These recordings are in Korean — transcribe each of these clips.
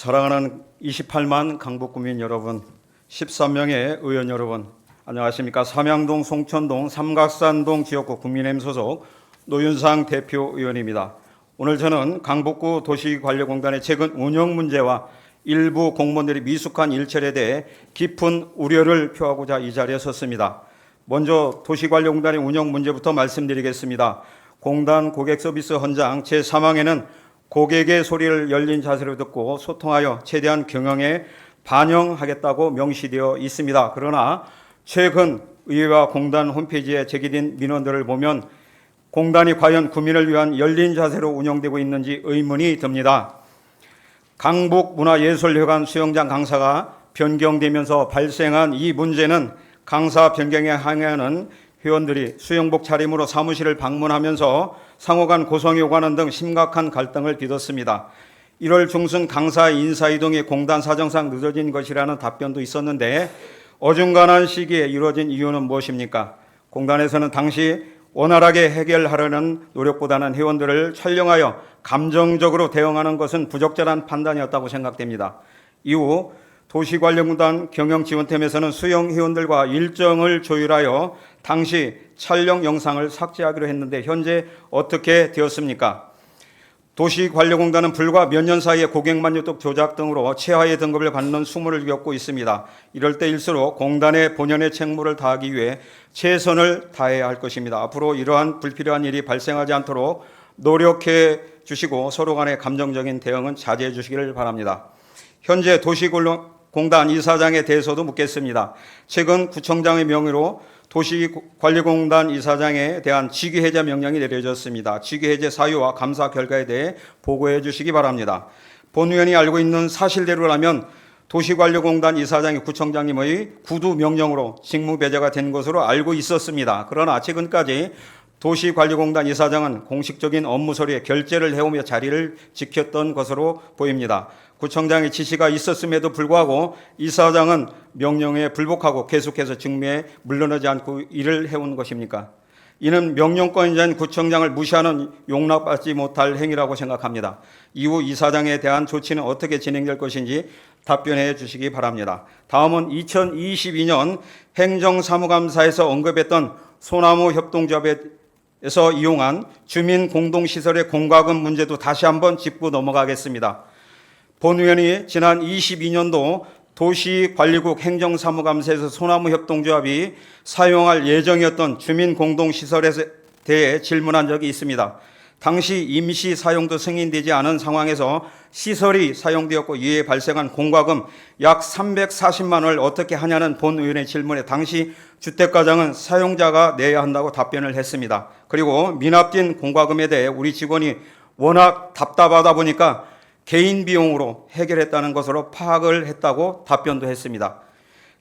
사랑하는 28만 강북구민 여러분, 13명의 의원 여러분, 안녕하십니까. 삼양동, 송천동, 삼각산동 지역구 국민의힘 소속 노윤상 대표의원입니다. 오늘 저는 강북구 도시관리공단의 최근 운영 문제와 일부 공무원들이 미숙한 일처리에 대해 깊은 우려를 표하고자 이 자리에 섰습니다. 먼저 도시관리공단의 운영 문제부터 말씀드리겠습니다. 공단 고객서비스 헌장 제3항에는 고객의 소리를 열린 자세로 듣고 소통하여 최대한 경영에 반영하겠다고 명시되어 있습니다. 그러나 최근 의회와 공단 홈페이지에 제기된 민원들을 보면 공단이 과연 국민을 위한 열린 자세로 운영되고 있는지 의문이 듭니다. 강북문화예술회관 수영장 강사가 변경되면서 발생한 이 문제는 강사 변경에 항의하는 회원들이 수영복 차림으로 사무실을 방문하면서 상호간 고성이 오가는 등 심각한 갈등을 빚었습니다. 1월 중순 강사 인사이동이 공단 사정상 늦어진 것이라는 답변도 있었는데 어중간한 시기에 이루어진 이유는 무엇입니까? 공단에서는 당시 원활하게 해결하려는 노력보다는 회원들을 촬영하여 감정적으로 대응하는 것은 부적절한 판단이었다고 생각됩니다. 이후 도시관리공단 경영지원팀에서는 수영 회원들과 일정을 조율하여 당시 촬영 영상을 삭제하기로 했는데 현재 어떻게 되었습니까? 도시관리공단은 불과 몇 년 사이에 고객만족도 조작 등으로 최하위 등급을 받는 수모를 겪고 있습니다. 이럴 때일수록 공단의 본연의 책무를 다하기 위해 최선을 다해야 할 것입니다. 앞으로 이러한 불필요한 일이 발생하지 않도록 노력해 주시고 서로 간의 감정적인 대응은 자제해 주시기를 바랍니다. 현재 도시공단 이사장에 대해서도 묻겠습니다. 최근 구청장의 명의로 도시관리공단 이사장에 대한 직위해제 명령이 내려졌습니다. 직위해제 사유와 감사 결과에 대해 보고해 주시기 바랍니다. 본 의원이 알고 있는 사실대로라면 도시관리공단 이사장이 구청장님의 구두 명령으로 직무 배제가 된 것으로 알고 있었습니다. 그러나 최근까지 도시관리공단 이사장은 공식적인 업무 서류에 결재를 해오며 자리를 지켰던 것으로 보입니다. 구청장의 지시가 있었음에도 불구하고 이사장은 명령에 불복하고 계속해서 직무에 물러나지 않고 일을 해온 것입니까? 이는 명령권자인 구청장을 무시하는 용납받지 못할 행위라고 생각합니다. 이후 이사장에 대한 조치는 어떻게 진행될 것인지 답변해 주시기 바랍니다. 다음은 2022년 행정사무감사에서 언급했던 소나무 협동조합에서 이용한 주민공동시설의 공과금 문제도 다시 한번 짚고 넘어가겠습니다. 본 의원이 지난 22년도 도시관리국 행정사무감사에서 소나무 협동조합이 사용할 예정이었던 주민공동시설에 대해 질문한 적이 있습니다. 당시 임시 사용도 승인되지 않은 상황에서 시설이 사용되었고 이에 발생한 공과금 약 340만 원을 어떻게 하냐는 본 의원의 질문에 당시 주택가장은 사용자가 내야 한다고 답변을 했습니다. 그리고 미납된 공과금에 대해 우리 직원이 워낙 답답하다 보니까 개인 비용으로 해결했다는 것으로 파악을 했다고 답변도 했습니다.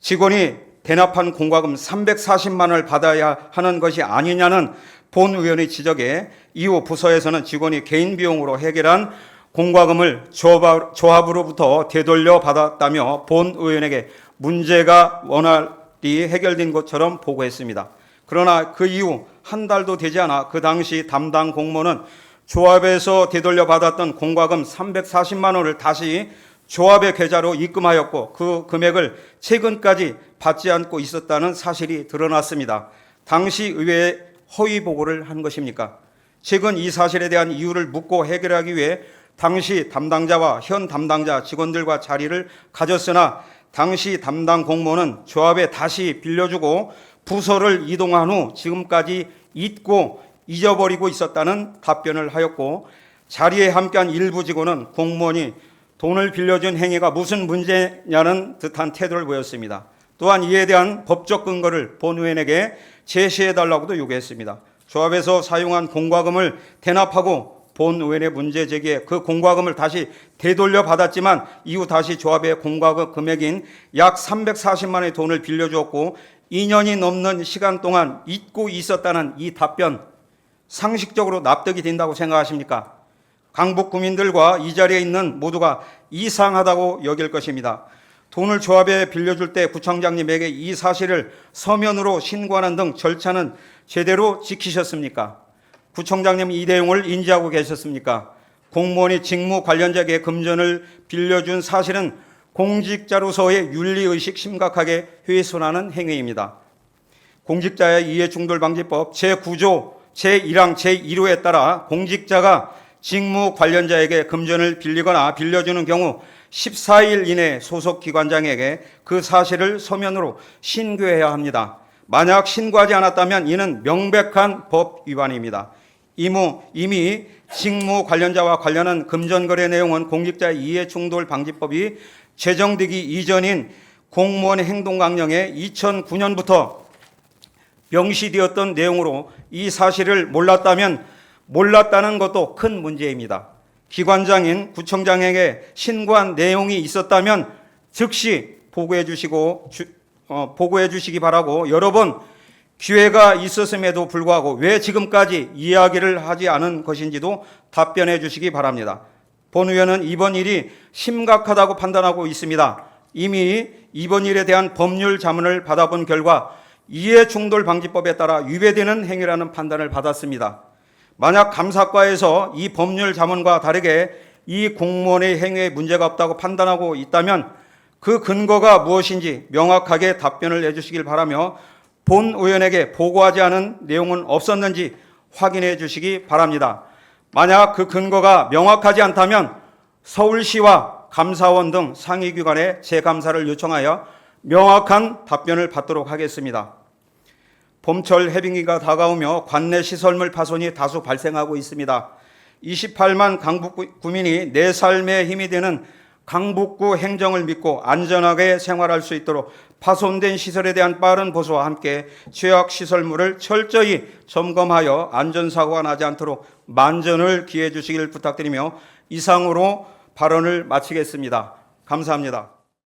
직원이 대납한 공과금 340만 원을 받아야 하는 것이 아니냐는 본 의원의 지적에 이후 부서에서는 직원이 개인 비용으로 해결한 공과금을 조합으로부터 되돌려 받았다며 본 의원에게 문제가 원활히 해결된 것처럼 보고했습니다. 그러나 그 이후 한 달도 되지 않아 그 당시 담당 공무원은 조합에서 되돌려 받았던 공과금 340만 원을 다시 조합의 계좌로 입금하였고 그 금액을 최근까지 받지 않고 있었다는 사실이 드러났습니다. 당시 의회에 허위 보고를 한 것입니까? 최근 이 사실에 대한 이유를 묻고 해결하기 위해 당시 담당자와 현 담당자 직원들과 자리를 가졌으나 당시 담당 공무원은 조합에 다시 빌려주고 부서를 이동한 후 지금까지 잊어버리고 있었다는 답변을 하였고 자리에 함께한 일부 직원은 공무원이 돈을 빌려준 행위가 무슨 문제냐는 듯한 태도를 보였습니다. 또한 이에 대한 법적 근거를 본 의원에게 제시해달라고도 요구했습니다. 조합에서 사용한 공과금을 대납하고 본 의원의 문제 제기에 그 공과금을 다시 되돌려 받았지만 이후 다시 조합의 공과금 금액인 약 340만 원의 돈을 빌려주었고 2년이 넘는 시간 동안 잊고 있었다는 이 답변 상식적으로 납득이 된다고 생각하십니까? 강북 구민들과 이 자리에 있는 모두가 이상하다고 여길 것입니다. 돈을 조합에 빌려줄 때 구청장님에게 이 사실을 서면으로 신고하는 등 절차는 제대로 지키셨습니까? 구청장님 이 내용을 인지하고 계셨습니까? 공무원이 직무 관련자에게 금전을 빌려준 사실은 공직자로서의 윤리의식 심각하게 훼손하는 행위입니다. 공직자의 이해충돌방지법 제9조 제1항 제1호에 따라 공직자가 직무 관련자에게 금전을 빌리거나 빌려주는 경우 14일 이내 소속 기관장에게 그 사실을 서면으로 신고해야 합니다. 만약 신고하지 않았다면 이는 명백한 법 위반입니다. 이미 직무 관련자와 관련한 금전거래 내용은 공직자의 이해충돌방지법이 제정되기 이전인 공무원 행동강령에 2009년부터 명시되었던 내용으로 이 사실을 몰랐다면 몰랐다는 것도 큰 문제입니다. 기관장인 구청장에게 신고한 내용이 있었다면 즉시 보고해 주시기 바라고 여러 번 기회가 있었음에도 불구하고 왜 지금까지 이야기를 하지 않은 것인지도 답변해 주시기 바랍니다. 본 의원은 이번 일이 심각하다고 판단하고 있습니다. 이미 이번 일에 대한 법률 자문을 받아본 결과 이해충돌방지법에 따라 위배되는 행위라는 판단을 받았습니다. 만약 감사과에서 이 법률 자문과 다르게 이 공무원의 행위에 문제가 없다고 판단하고 있다면 그 근거가 무엇인지 명확하게 답변을 해주시길 바라며 본 의원에게 보고하지 않은 내용은 없었는지 확인해 주시기 바랍니다. 만약 그 근거가 명확하지 않다면 서울시와 감사원 등 상위기관에 재감사를 요청하여 명확한 답변을 받도록 하겠습니다. 봄철 해빙기가 다가오며 관내 시설물 파손이 다수 발생하고 있습니다. 28만 강북 구민이 내 삶의 힘이 되는 강북구 행정을 믿고 안전하게 생활할 수 있도록 파손된 시설에 대한 빠른 보수와 함께 취약 시설물을 철저히 점검하여 안전사고가 나지 않도록 만전을 기해 주시길 부탁드리며 이상으로 발언을 마치겠습니다. 감사합니다.